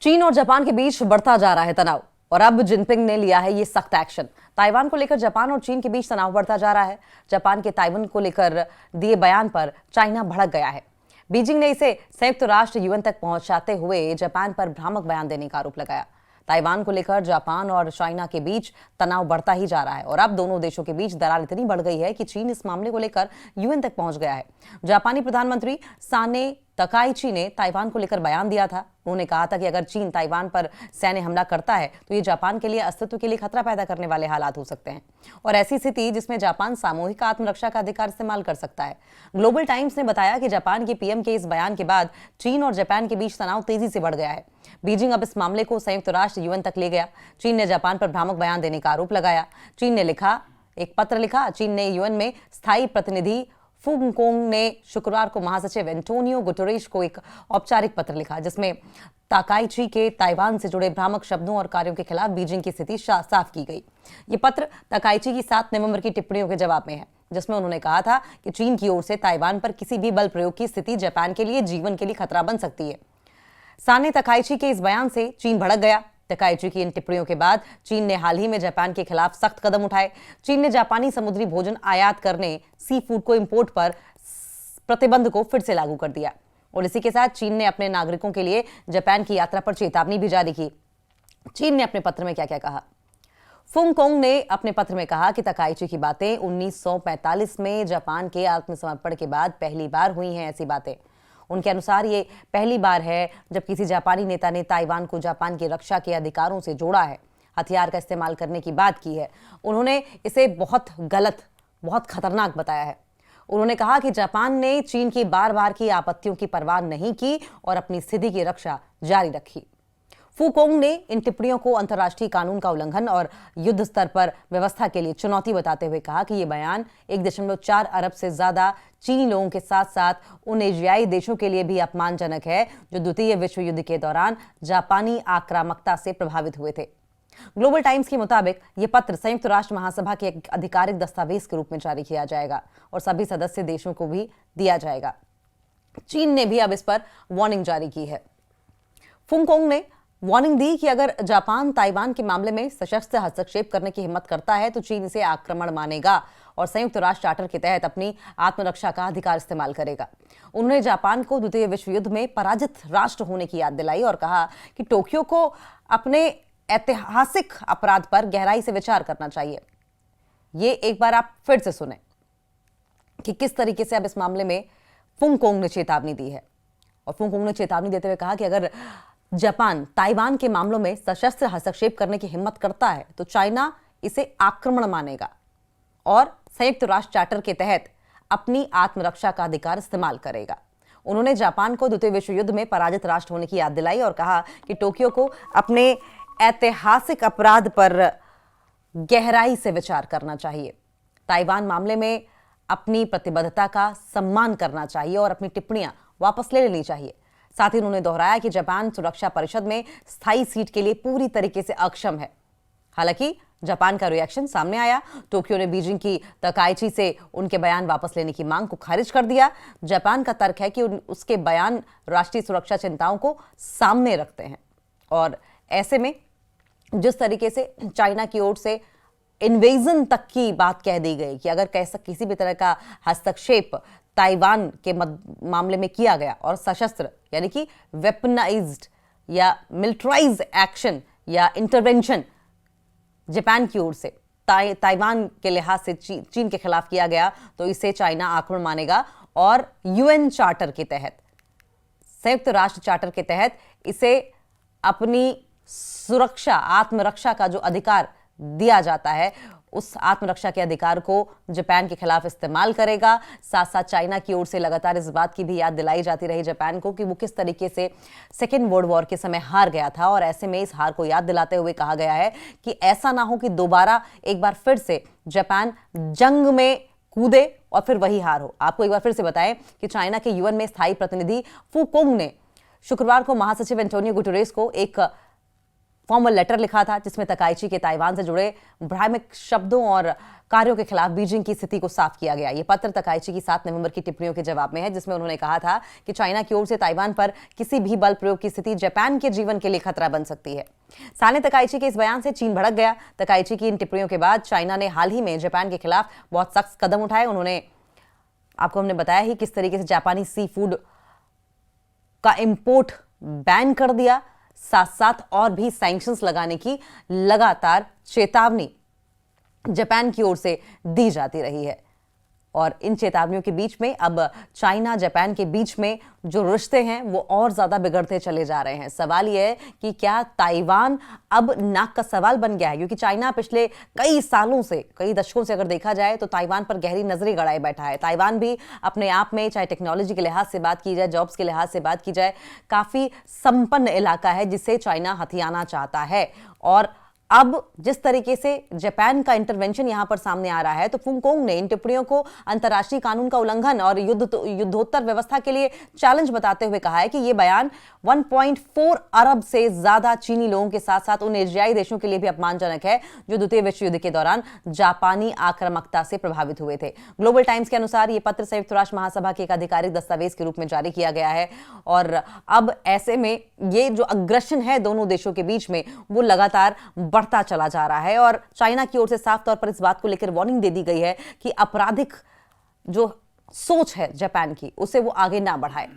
चीन और जापान के बीच बढ़ता जा रहा है तनाव और अब जिनपिंग ने लिया है ये सख्त एक्शन। ताइवान को लेकर जापान और चीन के बीच तनाव बढ़ता जा रहा है। जापान के ताइवान को लेकर दिए बयान पर चाइना भड़क गया है। बीजिंग ने इसे संयुक्त राष्ट्र यूएन तक पहुंचाते हुए जापान पर भ्रामक बयान देने का आरोप लगाया। ताइवान को लेकर जापान और चाइना के बीच तनाव बढ़ता ही जा रहा है और अब दोनों देशों के बीच दरार इतनी बढ़ गई है कि चीन इस मामले को लेकर यूएन तक पहुंच गया है। जापानी प्रधानमंत्री साने तकाइची ने ताइवान को लेकर बयान दिया था। उन्होंने कहा था कि अगर चीन ताइवान पर सैन्य हमला करता है तो ये जापान के लिए अस्तित्व के लिए खतरा पैदा करने वाले हालात हो सकते हैं और ऐसी स्थिति जिसमें जापान सामूहिक आत्मरक्षा का अधिकार इस्तेमाल कर सकता है। ग्लोबल टाइम्स ने बताया कि जापान के पीएम के इस बयान के बाद चीन और जापान के बीच तनाव तेजी से बढ़ गया है। बीजिंग अब इस मामले को संयुक्त राष्ट्र यूएन तक ले गया। चीन ने जापान पर भ्रामक बयान देने का आरोप लगाया। चीन ने एक पत्र लिखा। चीन ने यूएन में स्थायी प्रतिनिधि फुंगकोंग ने शुक्रवार को महासचिव एंटोनियो गुटेरेस को एक औपचारिक पत्र लिखा, जिसमें ताकाइची के ताइवान से जुड़े भ्रामक शब्दों और कार्यों के खिलाफ बीजिंग की स्थिति साफ की गई। ये पत्र ताकाइची की 7 नवंबर की टिप्पणियों के जवाब में है, जिसमें उन्होंने कहा था कि चीन की ओर से ताइवान पर किसी भी बल प्रयोग की स्थिति जापान के लिए जीवन के लिए खतरा बन सकती है। साने तकाइची के इस बयान से चीन भड़क गया। तकाइची की इन टिप्पणियों के बाद चीन ने हाल ही में जापान के खिलाफ सख्त कदम उठाए। चीन ने जापानी समुद्री भोजन आयात करने, सी फूड को इंपोर्ट पर प्रतिबंध को फिर से लागू कर दिया और इसी के साथ चीन ने अपने नागरिकों के लिए जापान की यात्रा पर चेतावनी भी जारी की। चीन ने अपने पत्र में क्या क्या कहा? फुंगकोंग ने अपने पत्र में कहा कि तकाइची की बातें 1945 में जापान के आत्मसमर्पण के बाद पहली बार हुई हैं। ऐसी बातें उनके अनुसार ये पहली बार है जब किसी जापानी नेता ने ताइवान को जापान की रक्षा के अधिकारों से जोड़ा है, हथियार का इस्तेमाल करने की बात की है। उन्होंने इसे बहुत गलत, बहुत खतरनाक बताया है। उन्होंने कहा कि जापान ने चीन की बार बार की आपत्तियों की परवाह नहीं की और अपनी स्थिति की रक्षा जारी रखी। फुकोंग ने इन टिप्पणियों को अंतर्राष्ट्रीय कानून का उल्लंघन और युद्ध स्तर पर व्यवस्था के लिए चुनौती बताते हुए कहा कि ये बयान 1.4 अरब से ज्यादा चीनी लोगों के साथ साथ उन एशियाई देशों के लिए भी अपमानजनक है जो द्वितीय विश्व युद्ध के दौरान जापानी आक्रामकता से प्रभावित हुए थे। ग्लोबल टाइम्स के मुताबिक ये पत्र संयुक्त राष्ट्र महासभा के एक आधिकारिक दस्तावेज के रूप में जारी किया जाएगा और सभी सदस्य देशों को भी दिया जाएगा। चीन ने भी अब इस पर वार्निंग जारी की है। फुंगकोंग ने वार्निंग दी कि अगर जापान ताइवान के मामले में सशस्त्र हस्तक्षेप करने की हिम्मत करता है तो चीन इसे आक्रमण मानेगा और संयुक्त राष्ट्र चार्टर के तहत अपनी आत्मरक्षा का अधिकार इस्तेमाल करेगा। उन्होंने जापान को द्वितीय विश्व युद्ध में पराजित राष्ट्र होने की याद दिलाई और कहा कि टोक्यो को अपने ऐतिहासिक अपराध पर गहराई से विचार करना चाहिए। ये एक बार आप फिर से सुने कि किस तरीके से अब इस मामले में फुंगकोंग ने चेतावनी दी है। और फुंगकोंग ने चेतावनी देते हुए कहा कि अगर जापान ताइवान के मामलों में सशस्त्र हस्तक्षेप करने की हिम्मत करता है तो चाइना इसे आक्रमण मानेगा और संयुक्त राष्ट्र चार्टर के तहत अपनी आत्मरक्षा का अधिकार इस्तेमाल करेगा। उन्होंने जापान को द्वितीय विश्व युद्ध में पराजित राष्ट्र होने की याद दिलाई और कहा कि टोक्यो को अपने ऐतिहासिक अपराध पर गहराई से विचार करना चाहिए, ताइवान मामले में अपनी प्रतिबद्धता का सम्मान करना चाहिए और अपनी टिप्पणियां वापस ले लेनी चाहिए। साथ ही उन्होंने दोहराया कि जापान सुरक्षा परिषद में स्थायी सीट के लिए पूरी तरीके से अक्षम है। हालांकि जापान का रिएक्शन सामने आया। टोक्यो ने बीजिंग की तकाइची से उनके बयान वापस लेने की मांग को खारिज कर दिया। जापान का तर्क है कि उसके बयान राष्ट्रीय सुरक्षा चिंताओं को सामने रखते हैं और ऐसे में जिस तरीके से चाइना की ओर से इन्वेजन तक की बात कह दी गई कि अगर किसी भी तरह का हस्तक्षेप ताइवान के मामले में किया गया और सशस्त्र यानी कि वेपनाइज्ड या मिलिट्राइज्ड एक्शन या इंटरवेंशन जापान की ओर से ताइवान के लिहाज से चीन के खिलाफ किया गया तो इसे चाइना आक्रमण मानेगा और यूएन चार्टर के तहत, संयुक्त राष्ट्र चार्टर के तहत इसे अपनी सुरक्षा, आत्मरक्षा का जो अधिकार दिया जाता है उस आत्मरक्षा के अधिकार को जापान के खिलाफ इस्तेमाल करेगा। साथ साथ चाइना की ओर से लगातार इस बात की भी याद दिलाई जाती रही जापान को कि वो किस तरीके से सेकेंड वर्ल्ड वॉर के समय हार गया था और ऐसे में इस हार को याद दिलाते हुए कहा गया है कि ऐसा ना हो कि दोबारा एक बार फिर से जापान जंग में कूदे और फिर वही हार हो। आपको एक बार फिर से बताएं कि चाइना के यूएन में स्थायी प्रतिनिधि फुकोंग ने शुक्रवार को महासचिव एंटोनियो गुटेरेस को एक फॉर्मल लेटर लिखा था जिसमें तकाइची के ताइवान से जुड़े भ्रामक शब्दों और कार्यों के खिलाफ बीजिंग की स्थिति को साफ किया गया। ये पत्र तकाइची की 7 नवंबर की टिप्पणियों के जवाब में है, जिसमें उन्होंने कहा था कि चाइना की ओर से ताइवान पर किसी भी बल प्रयोग की स्थिति जापान के जीवन के लिए खतरा बन सकती है। साल तकाइची के इस बयान से चीन भड़क गया। तकाइची की इन टिप्पणियों के बाद चाइना ने हाल ही में जापान के खिलाफ बहुत सख्त कदम उठाए। उन्होंने आपको हमने बताया ही किस तरीके से जापानी सी फूड का इंपोर्ट बैन कर दिया, साथ साथ और भी सैंक्शंस लगाने की लगातार चेतावनी जापान की ओर से दी जाती रही है। और इन चेतावनियों के बीच में अब चाइना जापान के बीच में जो रिश्ते हैं वो और ज्यादा बिगड़ते चले जा रहे हैं। सवाल यह है कि क्या ताइवान अब नाक का सवाल बन गया है, क्योंकि चाइना पिछले कई सालों से, कई दशकों से अगर देखा जाए तो ताइवान पर गहरी नजरें गड़ाए बैठा है। ताइवान भी अपने आप में, चाहे टेक्नोलॉजी के लिहाज से बात की जाए, जॉब्स के लिहाज से बात की जाए, काफी संपन्न इलाका है जिसे चाइना हथियाना चाहता है। और अब जिस तरीके से जापान का इंटरवेंशन यहां पर सामने आ रहा है, तो फुंगकोंग ने इन टिप्पणियों को अंतर्राष्ट्रीय कानून का उल्लंघन और युद्धोत्तर व्यवस्था के लिए चैलेंज बताते हुए कहा है कि यह बयान 1.4 अरब से ज्यादा चीनी लोगों के साथ साथ उन एशियाई देशों के लिए भी अपमानजनक है जो द्वितीय विश्व युद्ध के दौरान जापानी आक्रामकता से प्रभावित हुए थे। ग्लोबल टाइम्स के अनुसार यह पत्र संयुक्त राष्ट्र महासभा के एक आधिकारिक दस्तावेज के रूप में जारी किया गया है। और अब ऐसे में ये जो अग्रेशन है दोनों देशों के बीच में, वो लगातार बढ़ता चला जा रहा है। और चाइना की ओर से साफ तौर पर इस बात को लेकर वार्निंग दे दी गई है कि आपराधिक जो सोच है जापान की, उसे वो आगे ना बढ़ाए।